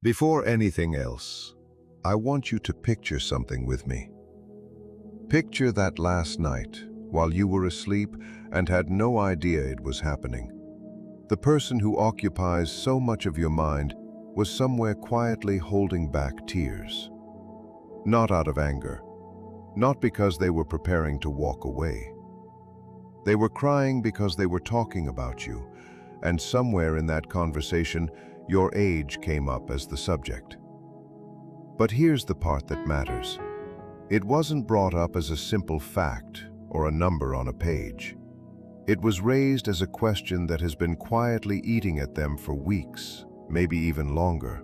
Before anything else, I want you to picture something with me. Picture that last night, while you were asleep and had no idea it was happening. The person who occupies so much of your mind was somewhere quietly holding back tears. Not out of anger, not because they were preparing to walk away. They were crying because they were talking about you, and somewhere in that conversation, your age came up as the subject. But here's the part that matters. It wasn't brought up as a simple fact or a number on a page. It was raised as a question that has been quietly eating at them for weeks, maybe even longer.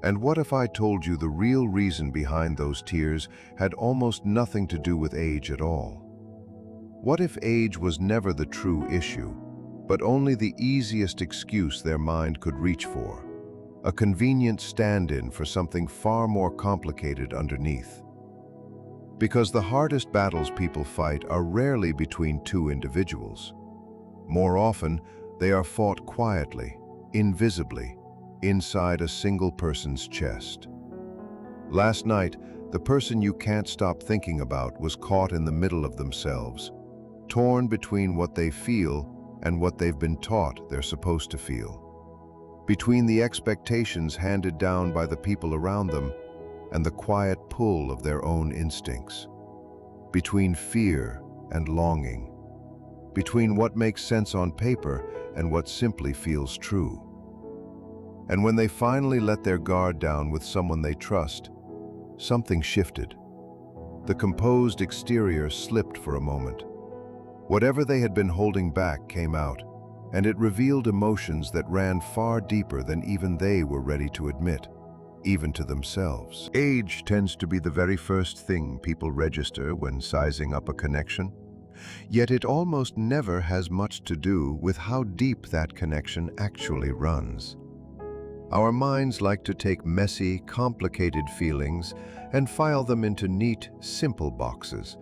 And what if I told you the real reason behind those tears had almost nothing to do with age at all? What if age was never the true issue, but only the easiest excuse their mind could reach for? A convenient stand-in for something far more complicated underneath. Because the hardest battles people fight are rarely between two individuals. More often, they are fought quietly, invisibly, inside a single person's chest. Last night, the person you can't stop thinking about was caught in the middle of themselves, torn between what they feel and what they've been taught they're supposed to feel. Between the expectations handed down by the people around them and the quiet pull of their own instincts. Between fear and longing. Between what makes sense on paper and what simply feels true. And when they finally let their guard down with someone they trust, something shifted. The composed exterior slipped for a moment. Whatever they had been holding back came out, and it revealed emotions that ran far deeper than even they were ready to admit, even to themselves. Age tends to be the very first thing people register when sizing up a connection. Yet it almost never has much to do with how deep that connection actually runs. Our minds like to take messy, complicated feelings and file them into neat, simple boxes,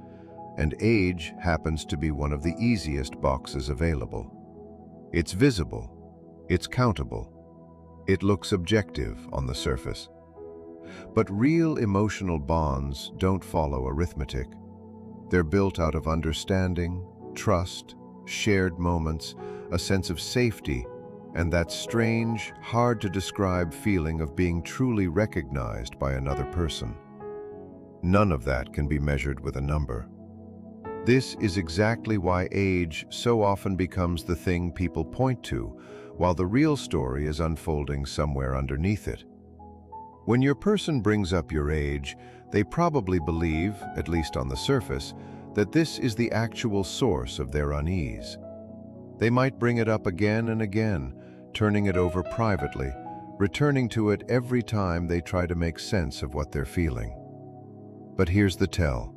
and age happens to be one of the easiest boxes available. It's visible, it's countable, it looks objective on the surface. But real emotional bonds don't follow arithmetic. They're built out of understanding, trust, shared moments, a sense of safety, and that strange, hard-to-describe feeling of being truly recognized by another person. None of that can be measured with a number. This is exactly why age so often becomes the thing people point to, while the real story is unfolding somewhere underneath it. When your person brings up your age, they probably believe, at least on the surface, that this is the actual source of their unease. They might bring it up again and again, turning it over privately, returning to it every time they try to make sense of what they're feeling. But here's the tell.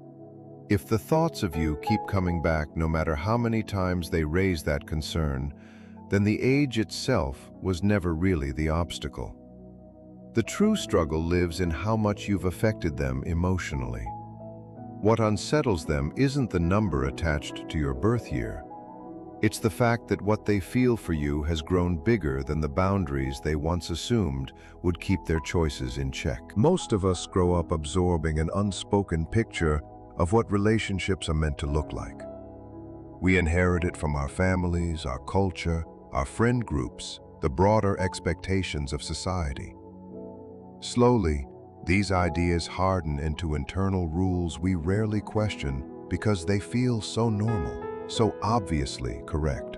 If the thoughts of you keep coming back no matter how many times they raise that concern, then the age itself was never really the obstacle. The true struggle lives in how much you've affected them emotionally. What unsettles them isn't the number attached to your birth year. It's the fact that what they feel for you has grown bigger than the boundaries they once assumed would keep their choices in check. Most of us grow up absorbing an unspoken picture of what relationships are meant to look like. We inherit it from our families, our culture, our friend groups, the broader expectations of society. Slowly, these ideas harden into internal rules we rarely question because they feel so normal, so obviously correct.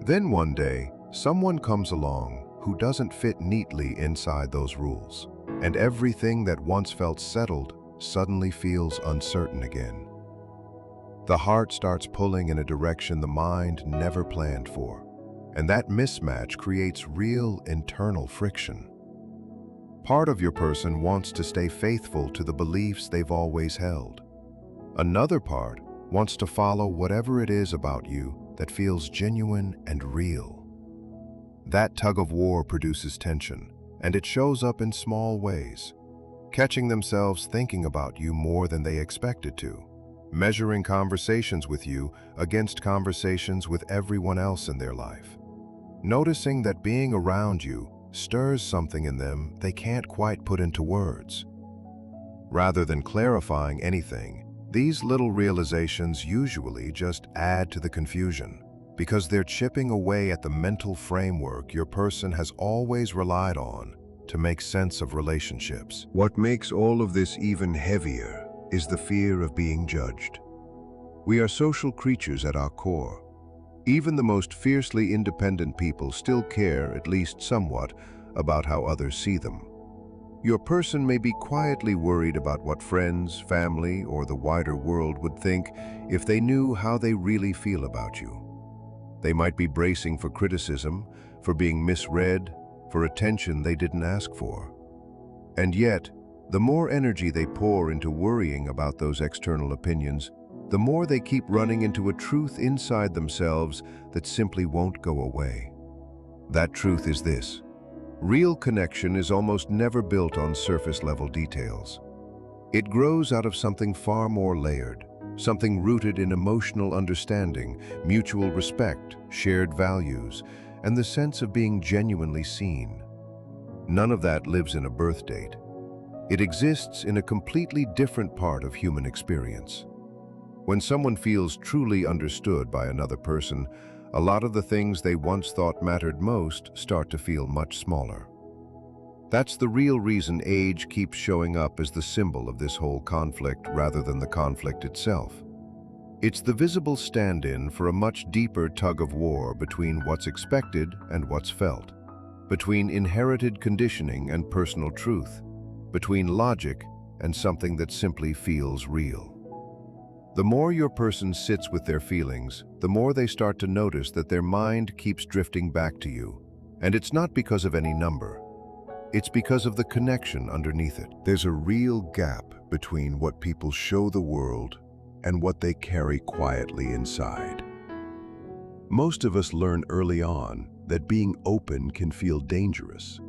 Then one day, someone comes along who doesn't fit neatly inside those rules, and everything that once felt settled suddenly feels uncertain again. The heart starts pulling in a direction the mind never planned for, and that mismatch creates real internal friction. Part of your person wants to stay faithful to the beliefs they've always held. Another part wants to follow whatever it is about you that feels genuine and real. That tug of war produces tension, and it shows up in small ways. Catching themselves thinking about you more than they expected to, measuring conversations with you against conversations with everyone else in their life, noticing that being around you stirs something in them they can't quite put into words. Rather than clarifying anything, these little realizations usually just add to the confusion, because they're chipping away at the mental framework your person has always relied on to make sense of relationships. What makes all of this even heavier is the fear of being judged. We are social creatures at our core. Even the most fiercely independent people still care, at least somewhat, about how others see them. Your person may be quietly worried about what friends, family, or the wider world would think if they knew how they really feel about you. They might be bracing for criticism, for being misread, for attention they didn't ask for. And yet, the more energy they pour into worrying about those external opinions, the more they keep running into a truth inside themselves that simply won't go away. That truth is this: real connection is almost never built on surface-level details. It grows out of something far more layered, something rooted in emotional understanding, mutual respect, shared values, and the sense of being genuinely seen. None of that lives in a birth date. It exists in a completely different part of human experience. When someone feels truly understood by another person, a lot of the things they once thought mattered most start to feel much smaller. That's the real reason age keeps showing up as the symbol of this whole conflict rather than the conflict itself. It's the visible stand-in for a much deeper tug-of-war between what's expected and what's felt, between inherited conditioning and personal truth, between logic and something that simply feels real. The more your person sits with their feelings, the more they start to notice that their mind keeps drifting back to you. And it's not because of any number. It's because of the connection underneath it. There's a real gap between what people show the world and what they carry quietly inside. Most of us learn early on that being open can feel dangerous.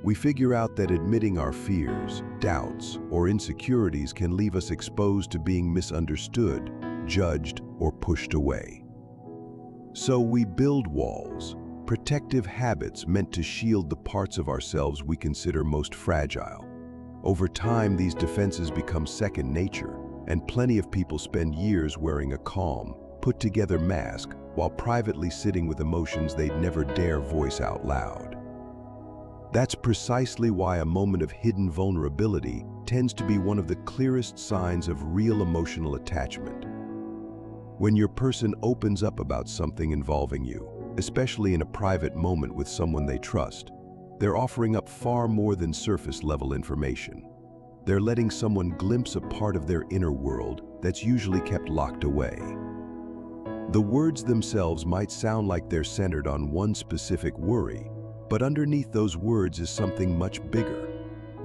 We figure out that admitting our fears, doubts, or insecurities can leave us exposed to being misunderstood, judged, or pushed away. So we build walls, protective habits meant to shield the parts of ourselves we consider most fragile. Over time, these defenses become second nature, and plenty of people spend years wearing a calm, put-together mask while privately sitting with emotions they'd never dare voice out loud. That's precisely why a moment of hidden vulnerability tends to be one of the clearest signs of real emotional attachment. When your person opens up about something involving you, especially in a private moment with someone they trust, they're offering up far more than surface-level information. They're letting someone glimpse a part of their inner world that's usually kept locked away. The words themselves might sound like they're centered on one specific worry, but underneath those words is something much bigger.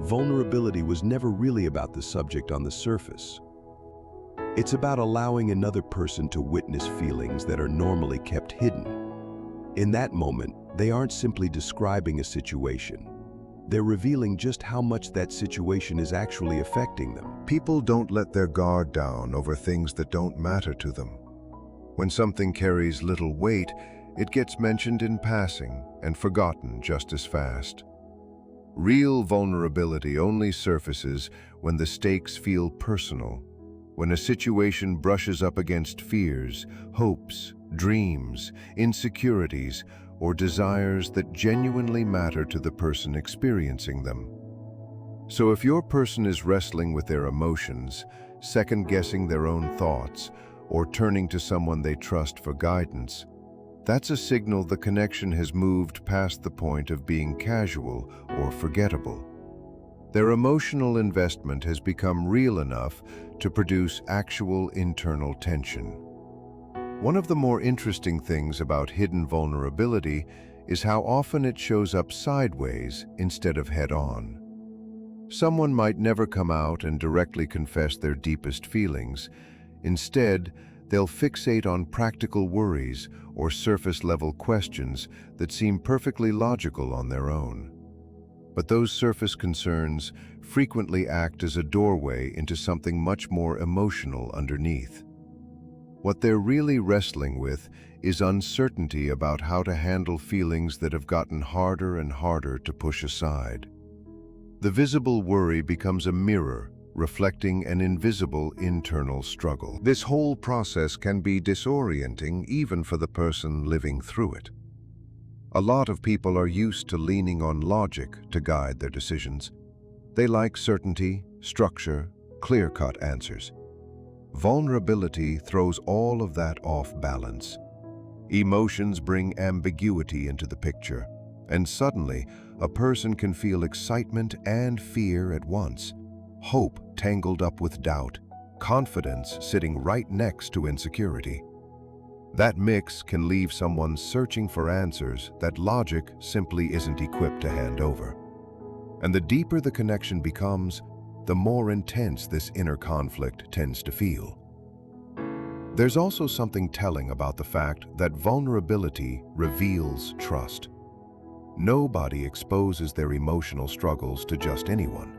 Vulnerability was never really about the subject on the surface. It's about allowing another person to witness feelings that are normally kept hidden. In that moment, they aren't simply describing a situation. They're revealing just how much that situation is actually affecting them. People don't let their guard down over things that don't matter to them. When something carries little weight, it gets mentioned in passing and forgotten just as fast. Real vulnerability only surfaces when the stakes feel personal, when a situation brushes up against fears, hopes, dreams, insecurities, or desires that genuinely matter to the person experiencing them. So if your person is wrestling with their emotions, second-guessing their own thoughts, or turning to someone they trust for guidance, that's a signal the connection has moved past the point of being casual or forgettable. Their emotional investment has become real enough to produce actual internal tension. One of the more interesting things about hidden vulnerability is how often it shows up sideways instead of head-on. Someone might never come out and directly confess their deepest feelings. Instead, they'll fixate on practical worries or surface-level questions that seem perfectly logical on their own. But those surface concerns frequently act as a doorway into something much more emotional underneath. What they're really wrestling with is uncertainty about how to handle feelings that have gotten harder and harder to push aside. The visible worry becomes a mirror, reflecting an invisible internal struggle. This whole process can be disorienting even for the person living through it. A lot of people are used to leaning on logic to guide their decisions. They like certainty, structure, clear-cut answers. Vulnerability throws all of that off balance. Emotions bring ambiguity into the picture, and suddenly, a person can feel excitement and fear at once, hope tangled up with doubt, confidence sitting right next to insecurity. That mix can leave someone searching for answers that logic simply isn't equipped to hand over. And the deeper the connection becomes, the more intense this inner conflict tends to feel. There's also something telling about the fact that vulnerability reveals trust. Nobody exposes their emotional struggles to just anyone.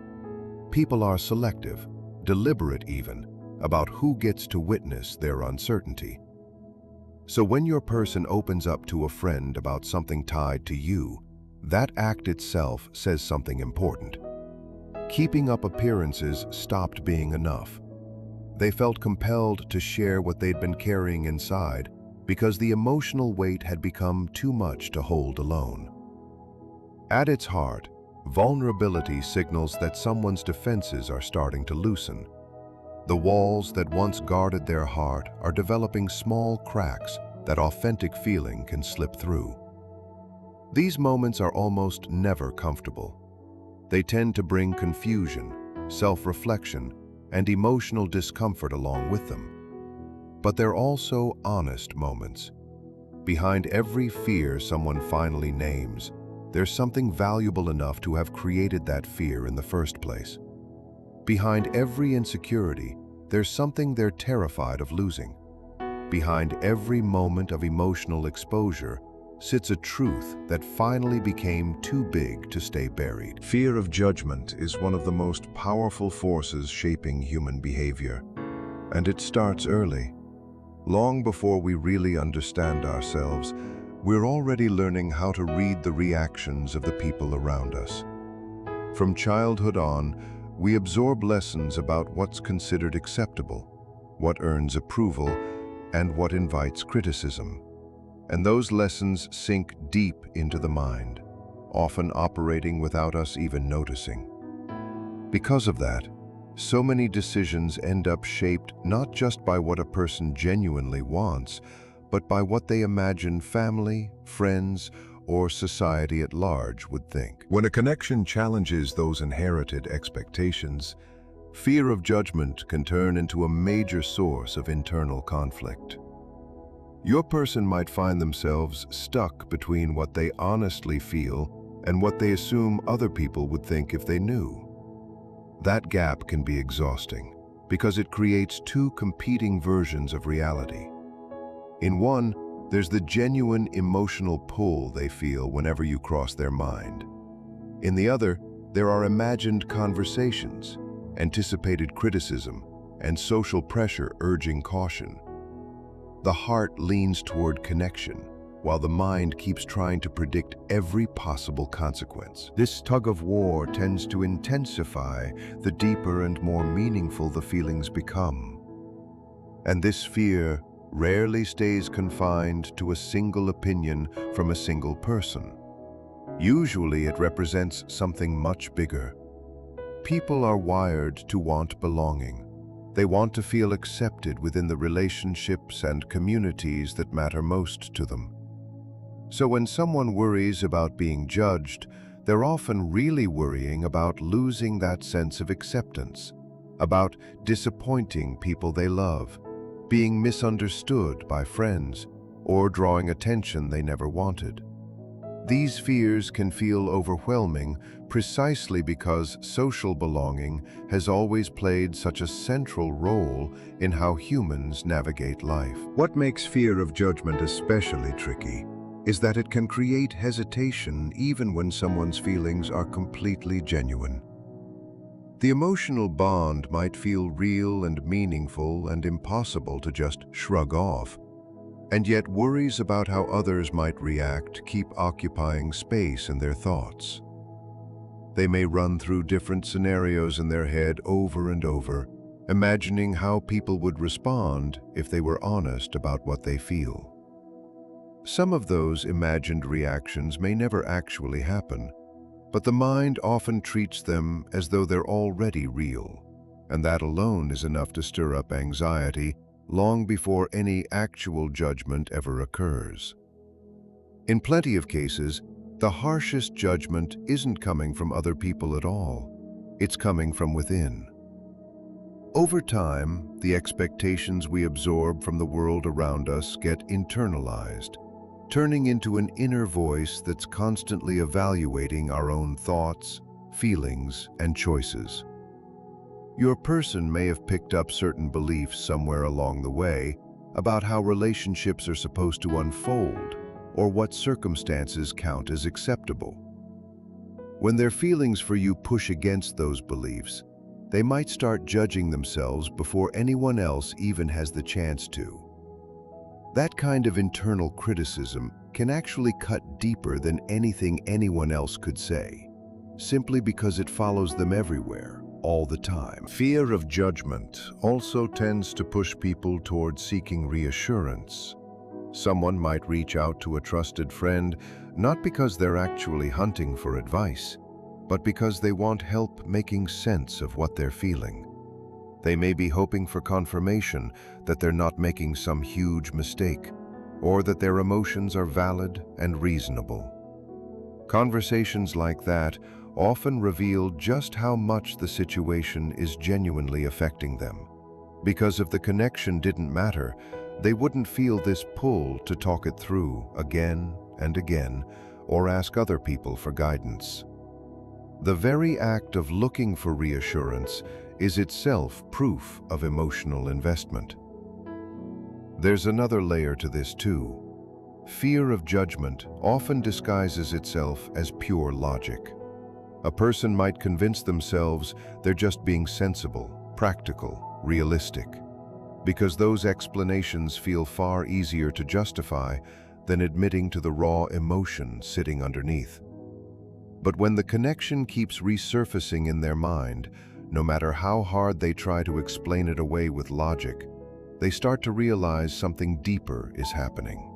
People are selective, deliberate even, about who gets to witness their uncertainty. So when your person opens up to a friend about something tied to you, that act itself says something important. Keeping up appearances stopped being enough. They felt compelled to share what they'd been carrying inside because the emotional weight had become too much to hold alone. At its heart, vulnerability signals that someone's defenses are starting to loosen. The walls that once guarded their heart are developing small cracks that authentic feeling can slip through. These moments are almost never comfortable. They tend to bring confusion, self-reflection, and emotional discomfort along with them. But they're also honest moments. Behind every fear someone finally names, there's something valuable enough to have created that fear in the first place. Behind every insecurity, there's something they're terrified of losing. Behind every moment of emotional exposure sits a truth that finally became too big to stay buried. Fear of judgment is one of the most powerful forces shaping human behavior. And it starts early. Long before we really understand ourselves, we're already learning how to read the reactions of the people around us. From childhood on, we absorb lessons about what's considered acceptable, what earns approval, and what invites criticism. And those lessons sink deep into the mind, often operating without us even noticing. Because of that, so many decisions end up shaped not just by what a person genuinely wants, but by what they imagine family, friends, or society at large would think. When a connection challenges those inherited expectations, fear of judgment can turn into a major source of internal conflict. Your person might find themselves stuck between what they honestly feel and what they assume other people would think if they knew. That gap can be exhausting because it creates two competing versions of reality. In one, there's the genuine emotional pull they feel whenever you cross their mind. In the other, there are imagined conversations, anticipated criticism, and social pressure urging caution. The heart leans toward connection, while the mind keeps trying to predict every possible consequence. This tug-of-war tends to intensify the deeper and more meaningful the feelings become. And this fear rarely stays confined to a single opinion from a single person. Usually it represents something much bigger. People are wired to want belonging. They want to feel accepted within the relationships and communities that matter most to them. So when someone worries about being judged, they're often really worrying about losing that sense of acceptance, about disappointing people they love, being misunderstood by friends, or drawing attention they never wanted. These fears can feel overwhelming precisely because social belonging has always played such a central role in how humans navigate life. What makes fear of judgment especially tricky is that it can create hesitation even when someone's feelings are completely genuine. The emotional bond might feel real and meaningful and impossible to just shrug off. And yet worries about how others might react keep occupying space in their thoughts. They may run through different scenarios in their head over and over, imagining how people would respond if they were honest about what they feel. Some of those imagined reactions may never actually happen, but the mind often treats them as though they're already real, and that alone is enough to stir up anxiety long before any actual judgment ever occurs. In plenty of cases, the harshest judgment isn't coming from other people at all. It's coming from within. Over time, the expectations we absorb from the world around us get internalized, turning into an inner voice that's constantly evaluating our own thoughts, feelings, and choices. Your person may have picked up certain beliefs somewhere along the way about how relationships are supposed to unfold or what circumstances count as acceptable. When their feelings for you push against those beliefs, they might start judging themselves before anyone else even has the chance to. That kind of internal criticism can actually cut deeper than anything anyone else could say, simply because it follows them everywhere, all the time. Fear of judgment also tends to push people toward seeking reassurance. Someone might reach out to a trusted friend not because they're actually hunting for advice, but because they want help making sense of what they're feeling. They may be hoping for confirmation that they're not making some huge mistake, or that their emotions are valid and reasonable. Conversations like that often reveal just how much the situation is genuinely affecting them. Because if the connection didn't matter, they wouldn't feel this pull to talk it through again and again, or ask other people for guidance. The very act of looking for reassurance is itself proof of emotional investment. There's another layer to this too. Fear of judgment often disguises itself as pure logic. A person might convince themselves they're just being sensible, practical, realistic, because those explanations feel far easier to justify than admitting to the raw emotion sitting underneath. But when the connection keeps resurfacing in their mind, no matter how hard they try to explain it away with logic, they start to realize something deeper is happening.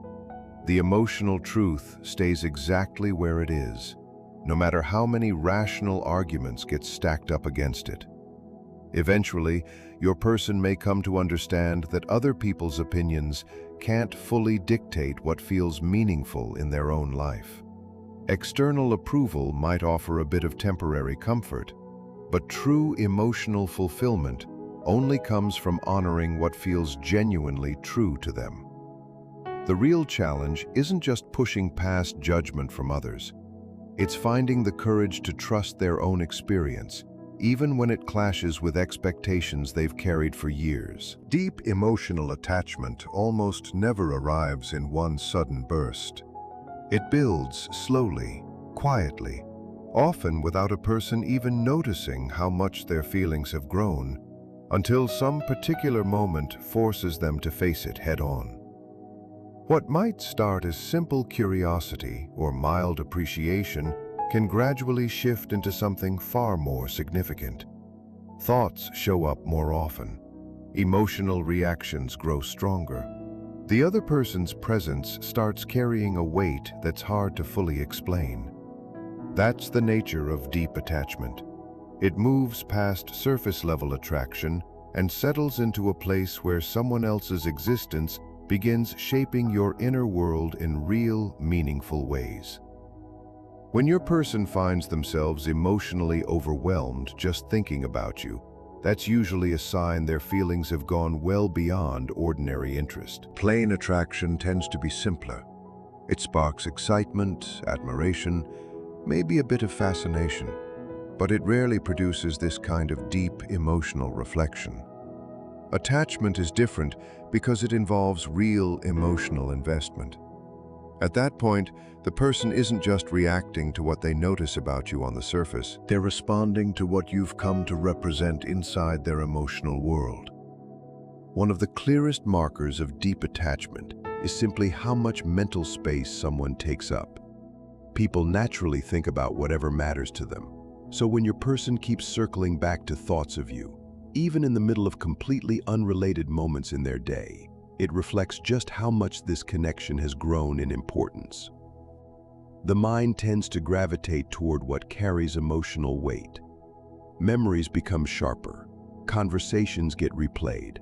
The emotional truth stays exactly where it is, no matter how many rational arguments get stacked up against it. Eventually, your person may come to understand that other people's opinions can't fully dictate what feels meaningful in their own life. External approval might offer a bit of temporary comfort, but true emotional fulfillment only comes from honoring what feels genuinely true to them. The real challenge isn't just pushing past judgment from others. It's finding the courage to trust their own experience, even when it clashes with expectations they've carried for years. Deep emotional attachment almost never arrives in one sudden burst. It builds slowly, quietly, often without a person even noticing how much their feelings have grown, until some particular moment forces them to face it head-on. What might start as simple curiosity or mild appreciation can gradually shift into something far more significant. Thoughts show up more often. Emotional reactions grow stronger. The other person's presence starts carrying a weight that's hard to fully explain. That's the nature of deep attachment. It moves past surface-level attraction and settles into a place where someone else's existence begins shaping your inner world in real, meaningful ways. When your person finds themselves emotionally overwhelmed just thinking about you, that's usually a sign their feelings have gone well beyond ordinary interest. Plain attraction tends to be simpler. It sparks excitement, admiration, maybe a bit of fascination, but it rarely produces this kind of deep emotional reflection. Attachment is different because it involves real emotional investment. At that point, the person isn't just reacting to what they notice about you on the surface. They're responding to what you've come to represent inside their emotional world. One of the clearest markers of deep attachment is simply how much mental space someone takes up. People naturally think about whatever matters to them. So when your person keeps circling back to thoughts of you, even in the middle of completely unrelated moments in their day, it reflects just how much this connection has grown in importance. The mind tends to gravitate toward what carries emotional weight. Memories become sharper, conversations get replayed,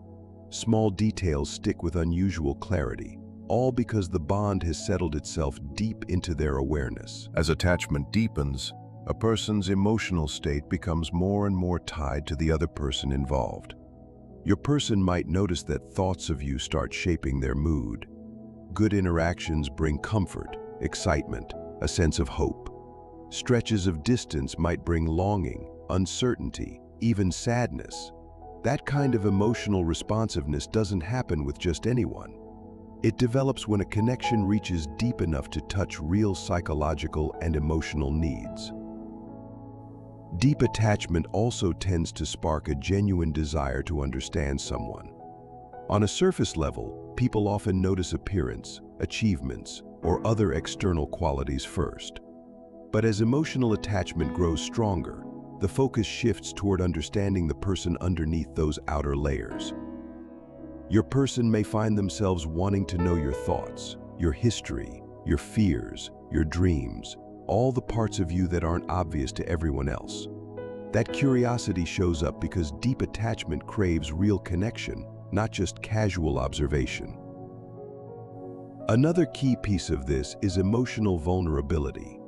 small details stick with unusual clarity, all because the bond has settled itself deep into their awareness. As attachment deepens, a person's emotional state becomes more and more tied to the other person involved. Your person might notice that thoughts of you start shaping their mood. Good interactions bring comfort, excitement, a sense of hope. Stretches of distance might bring longing, uncertainty, even sadness. That kind of emotional responsiveness doesn't happen with just anyone. It develops when a connection reaches deep enough to touch real psychological and emotional needs. Deep attachment also tends to spark a genuine desire to understand someone. On a surface level, people often notice appearance, achievements, or other external qualities first. But as emotional attachment grows stronger, the focus shifts toward understanding the person underneath those outer layers. Your person may find themselves wanting to know your thoughts, your history, your fears, your dreams, all the parts of you that aren't obvious to everyone else. That curiosity shows up because deep attachment craves real connection, not just casual observation. Another key piece of this is emotional vulnerability.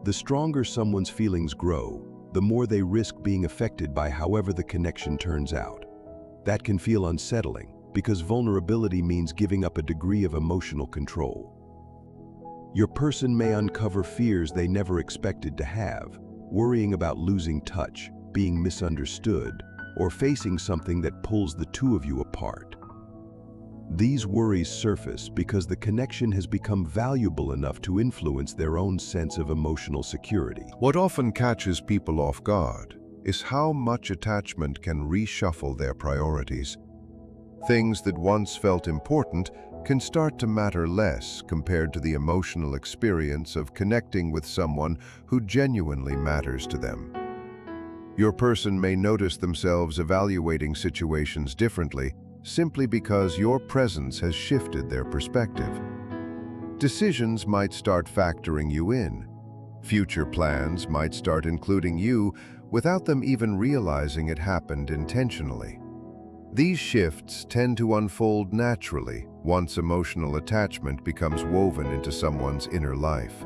The stronger someone's feelings grow, the more they risk being affected by however the connection turns out. That can feel unsettling, because vulnerability means giving up a degree of emotional control. Your person may uncover fears they never expected to have, worrying about losing touch, being misunderstood, or facing something that pulls the two of you apart. These worries surface because the connection has become valuable enough to influence their own sense of emotional security. What often catches people off guard is how much attachment can reshuffle their priorities. Things that once felt important can start to matter less compared to the emotional experience of connecting with someone who genuinely matters to them. Your person may notice themselves evaluating situations differently simply because your presence has shifted their perspective. Decisions might start factoring you in. Future plans might start including you without them even realizing it happened intentionally. These shifts tend to unfold naturally once emotional attachment becomes woven into someone's inner life.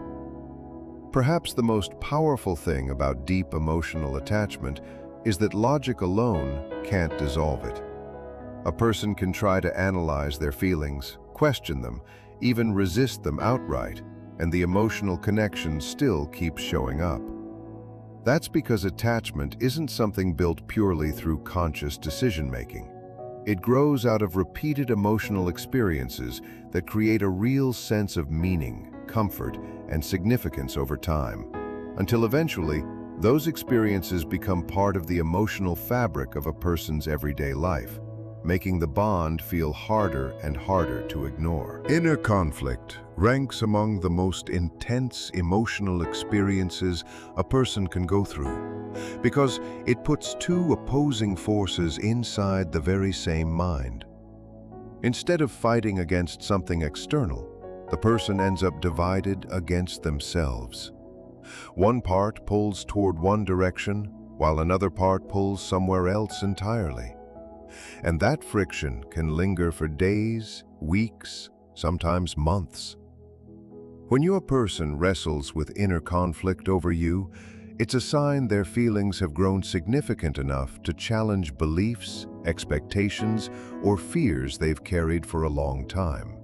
Perhaps the most powerful thing about deep emotional attachment is that logic alone can't dissolve it. A person can try to analyze their feelings, question them, even resist them outright, and the emotional connection still keeps showing up. That's because attachment isn't something built purely through conscious decision-making. It grows out of repeated emotional experiences that create a real sense of meaning, comfort, and significance over time, until eventually, those experiences become part of the emotional fabric of a person's everyday life, making the bond feel harder and harder to ignore. Inner conflict ranks among the most intense emotional experiences a person can go through, because it puts two opposing forces inside the very same mind. Instead of fighting against something external, the person ends up divided against themselves. One part pulls toward one direction, while another part pulls somewhere else entirely. And that friction can linger for days, weeks, sometimes months. When your person wrestles with inner conflict over you, it's a sign their feelings have grown significant enough to challenge beliefs, expectations, or fears they've carried for a long time.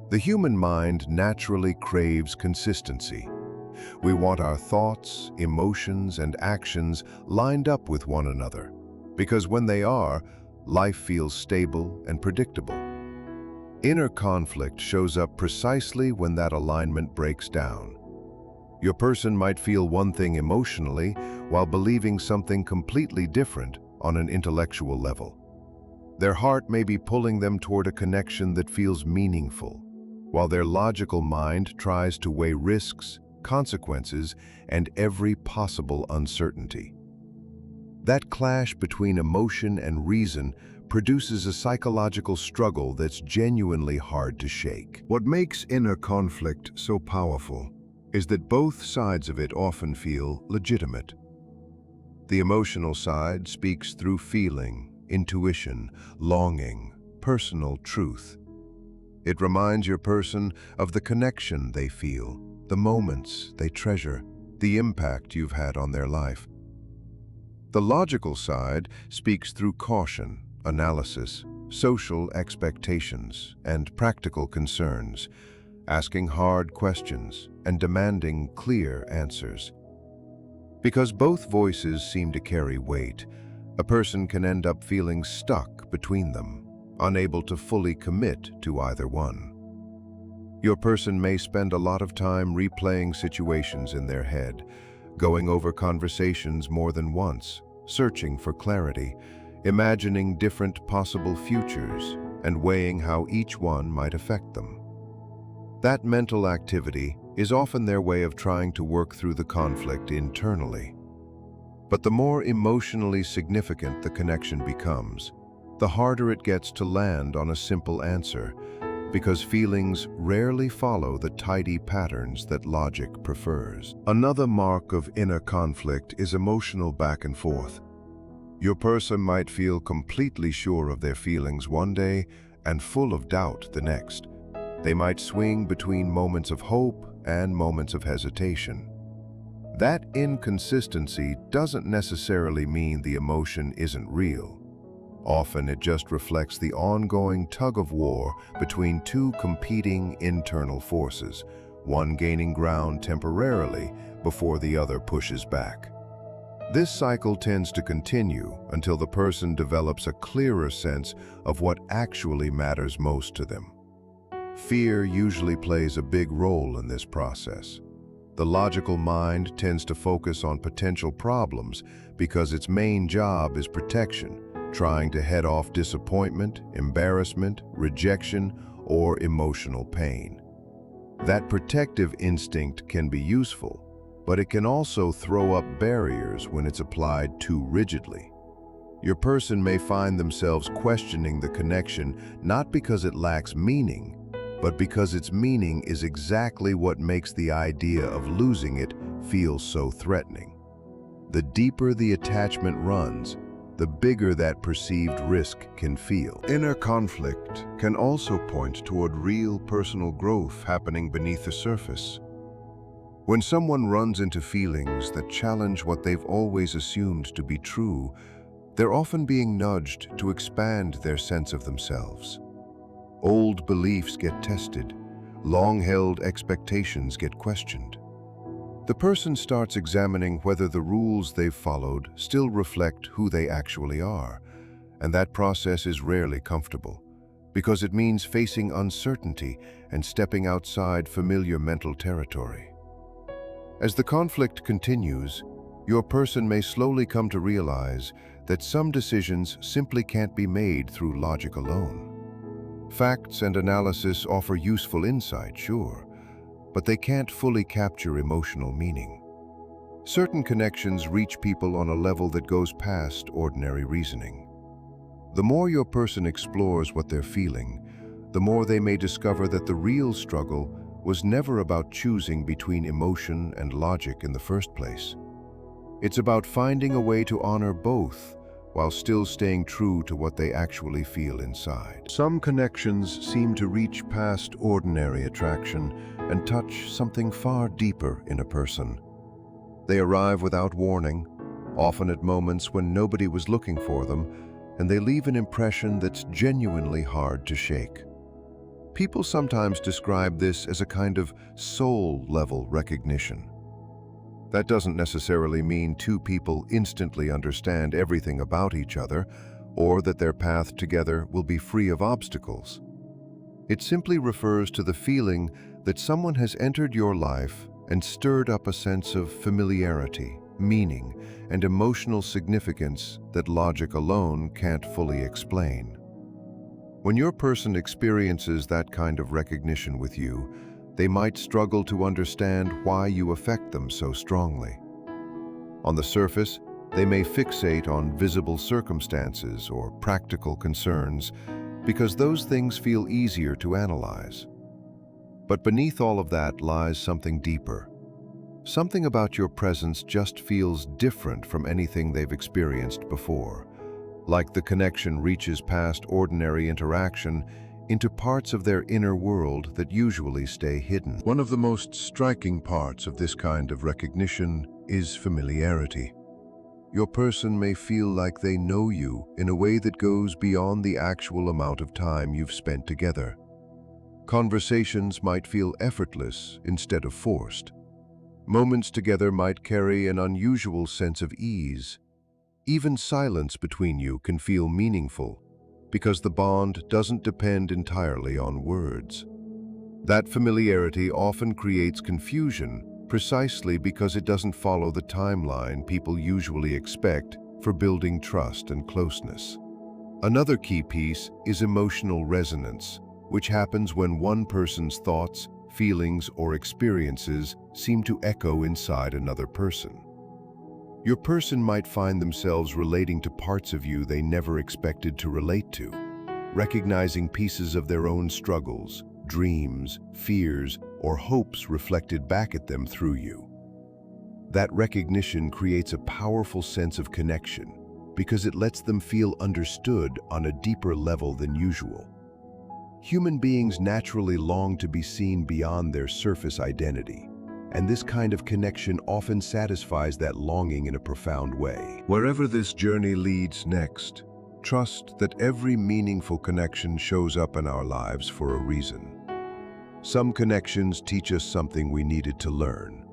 The human mind naturally craves consistency. We want our thoughts, emotions, and actions lined up with one another, because when they are, life feels stable and predictable. Inner conflict shows up precisely when that alignment breaks down. Your person might feel one thing emotionally while believing something completely different on an intellectual level. Their heart may be pulling them toward a connection that feels meaningful, while their logical mind tries to weigh risks, consequences, and every possible uncertainty. That clash between emotion and reason produces a psychological struggle that's genuinely hard to shake. What makes inner conflict so powerful is that both sides of it often feel legitimate. The emotional side speaks through feeling, intuition, longing, personal truth. It reminds your person of the connection they feel, the moments they treasure, the impact you've had on their life. The logical side speaks through caution, analysis, social expectations, and practical concerns, asking hard questions and demanding clear answers. Because both voices seem to carry weight, a person can end up feeling stuck between them, unable to fully commit to either one. Your person may spend a lot of time replaying situations in their head, going over conversations more than once, searching for clarity, imagining different possible futures, and weighing how each one might affect them. That mental activity is often their way of trying to work through the conflict internally. But the more emotionally significant the connection becomes, the harder it gets to land on a simple answer, because feelings rarely follow the tidy patterns that logic prefers. Another mark of inner conflict is emotional back and forth. Your person might feel completely sure of their feelings one day and full of doubt the next. They might swing between moments of hope and moments of hesitation. That inconsistency doesn't necessarily mean the emotion isn't real. Often it just reflects the ongoing tug-of-war between two competing internal forces, one gaining ground temporarily before the other pushes back. This cycle tends to continue until the person develops a clearer sense of what actually matters most to them. Fear usually plays a big role in this process. The logical mind tends to focus on potential problems because its main job is protection, trying to head off disappointment, embarrassment, rejection, or emotional pain. That protective instinct can be useful, but it can also throw up barriers when it's applied too rigidly. Your person may find themselves questioning the connection not because it lacks meaning, but because its meaning is exactly what makes the idea of losing it feel so threatening. The deeper the attachment runs, the bigger that perceived risk can feel. Inner conflict can also point toward real personal growth happening beneath the surface. When someone runs into feelings that challenge what they've always assumed to be true, they're often being nudged to expand their sense of themselves. Old beliefs get tested, long-held expectations get questioned. The person starts examining whether the rules they've followed still reflect who they actually are, and that process is rarely comfortable, because it means facing uncertainty and stepping outside familiar mental territory. As the conflict continues, your person may slowly come to realize that some decisions simply can't be made through logic alone. Facts and analysis offer useful insight, sure, but they can't fully capture emotional meaning. Certain connections reach people on a level that goes past ordinary reasoning. The more your person explores what they're feeling, the more they may discover that the real struggle was never about choosing between emotion and logic in the first place. It's about finding a way to honor both while still staying true to what they actually feel inside. Some connections seem to reach past ordinary attraction and touch something far deeper in a person. They arrive without warning, often at moments when nobody was looking for them, and they leave an impression that's genuinely hard to shake. People sometimes describe this as a kind of soul-level recognition. That doesn't necessarily mean two people instantly understand everything about each other, or that their path together will be free of obstacles. It simply refers to the feeling that someone has entered your life and stirred up a sense of familiarity, meaning, and emotional significance that logic alone can't fully explain. When your person experiences that kind of recognition with you, they might struggle to understand why you affect them so strongly. On the surface, they may fixate on visible circumstances or practical concerns because those things feel easier to analyze. But beneath all of that lies something deeper. Something about your presence just feels different from anything they've experienced before, like the connection reaches past ordinary interaction into parts of their inner world that usually stay hidden. One of the most striking parts of this kind of recognition is familiarity. Your person may feel like they know you in a way that goes beyond the actual amount of time you've spent together. Conversations might feel effortless instead of forced. Moments together might carry an unusual sense of ease. Even silence between you can feel meaningful because the bond doesn't depend entirely on words. That familiarity often creates confusion precisely because it doesn't follow the timeline people usually expect for building trust and closeness. Another key piece is emotional resonance, which happens when one person's thoughts, feelings, or experiences seem to echo inside another person. Your person might find themselves relating to parts of you they never expected to relate to, recognizing pieces of their own struggles, dreams, fears, or hopes reflected back at them through you. That recognition creates a powerful sense of connection because it lets them feel understood on a deeper level than usual. Human beings naturally long to be seen beyond their surface identity, and this kind of connection often satisfies that longing in a profound way. Wherever this journey leads next, trust that every meaningful connection shows up in our lives for a reason. Some connections teach us something we needed to learn.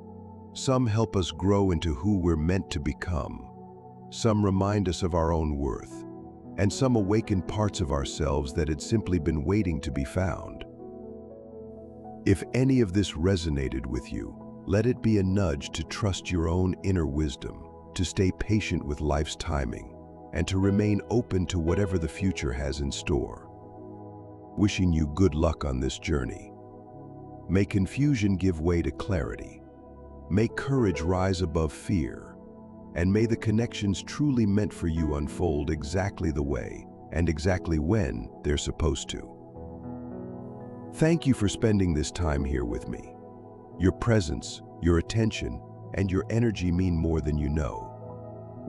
Some help us grow into who we're meant to become. Some remind us of our own worth. And some awaken parts of ourselves that had simply been waiting to be found. If any of this resonated with you, let it be a nudge to trust your own inner wisdom, to stay patient with life's timing, and to remain open to whatever the future has in store. Wishing you good luck on this journey. May confusion give way to clarity. May courage rise above fear. And may the connections truly meant for you unfold exactly the way and exactly when they're supposed to. Thank you for spending this time here with me. Your presence, your attention, and your energy mean more than you know.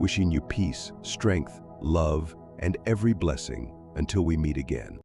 Wishing you peace, strength, love, and every blessing until we meet again.